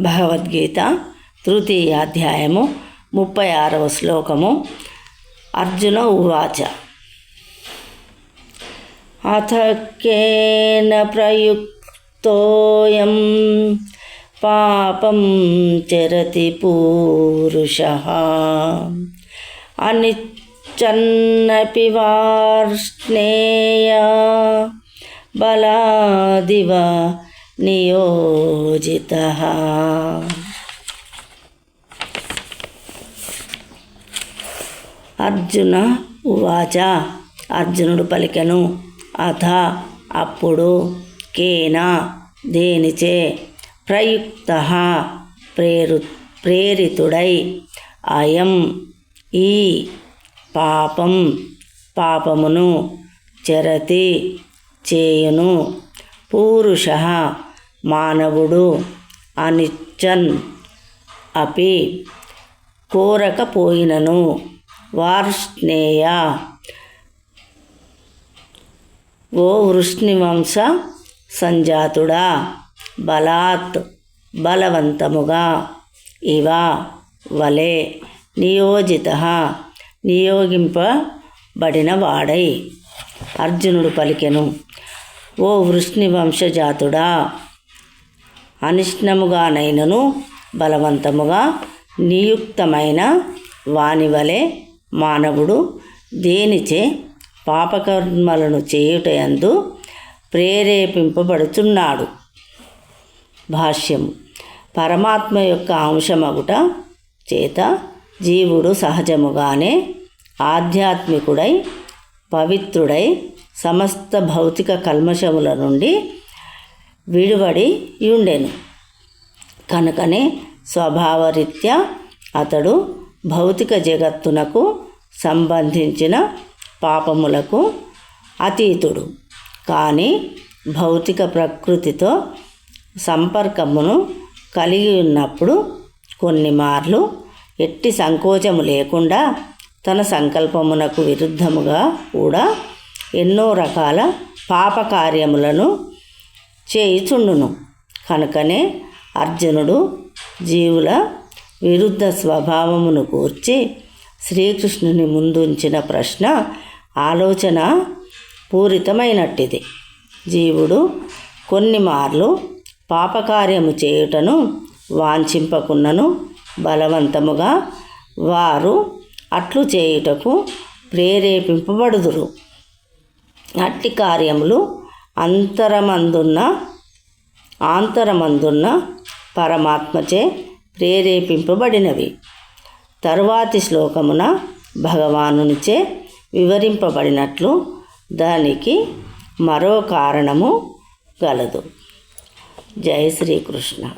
భగవద్గీత తృతీయాధ్యాయము 36వ శ్లోకము. అర్జున ఉవాచ అథ కేన ప్రయుక్తోయం పాపం చరతి పూరుషః అనిచ్చన్నపి వార్ష్ణేయ బలాదివ నియోజితః. అర్జున ఉవాచ అర్జునుడు పలికెను. అథ అప్పుడు కేన దేనిచే ప్రయుక్తః ప్రేరితుడై అయం ఈ పాపమును చరతి చేయును పూరుషః మానవుడు అనిచ్చన్ అపి కోరకపోయినను వార్ష్ణేయ ఓ వృష్ణివంశ సంజాతుడా బలాత్ బలవంతముగా ఇవ వలె నియోజితః నియోగింపబడిన వాడై. అర్జునుడు పలికెను. ఓ వృష్ణివంశజాతుడా అనిష్ణముగానైనను బలవంతముగా నియుక్తమైన వానివలే మానవుడు దేనిచే పాపకర్మలను చేయుటయందు ప్రేరేపింపబడుతున్నాడు. భాష్యము. పరమాత్మ యొక్క అంశమగుట చేత జీవుడు సహజముగానే ఆధ్యాత్మికుడై పవిత్రుడై సమస్త భౌతిక కల్మషముల నుండి విడువడి ఉండెను. కనుకనే స్వభావరీత్యా అతడు భౌతిక జగత్తునకు సంబంధించిన పాపములకు అతీతుడు. కానీ భౌతిక ప్రకృతితో సంపర్కమును కలిగి ఉన్నప్పుడు కొన్ని మార్లు ఎట్టి సంకోచము లేకుండా తన సంకల్పమునకు విరుద్ధముగా కూడా ఎన్నో రకాల పాపకార్యములను చేయుచుండును. కనుకనే అర్జునుడు జీవుల విరుద్ధ స్వభావమును గూర్చి శ్రీకృష్ణుని ముందుంచిన ప్రశ్న ఆలోచన పూరితమైనట్టిది. జీవుడు కొన్ని మార్లు పాపకార్యము చేయుటను వాంఛింపకున్నను బలవంతముగా వారు అట్లు చేయుటకు ప్రేరేపింపబడుదురు. అట్టి కార్యములు ఆంతరమందున్న పరమాత్మచే ప్రేరేపింపబడినవి. తరువాతి శ్లోకమున భగవానునిచే వివరింపబడినట్లు దానికి మరో కారణము గలదు. జై శ్రీకృష్ణ.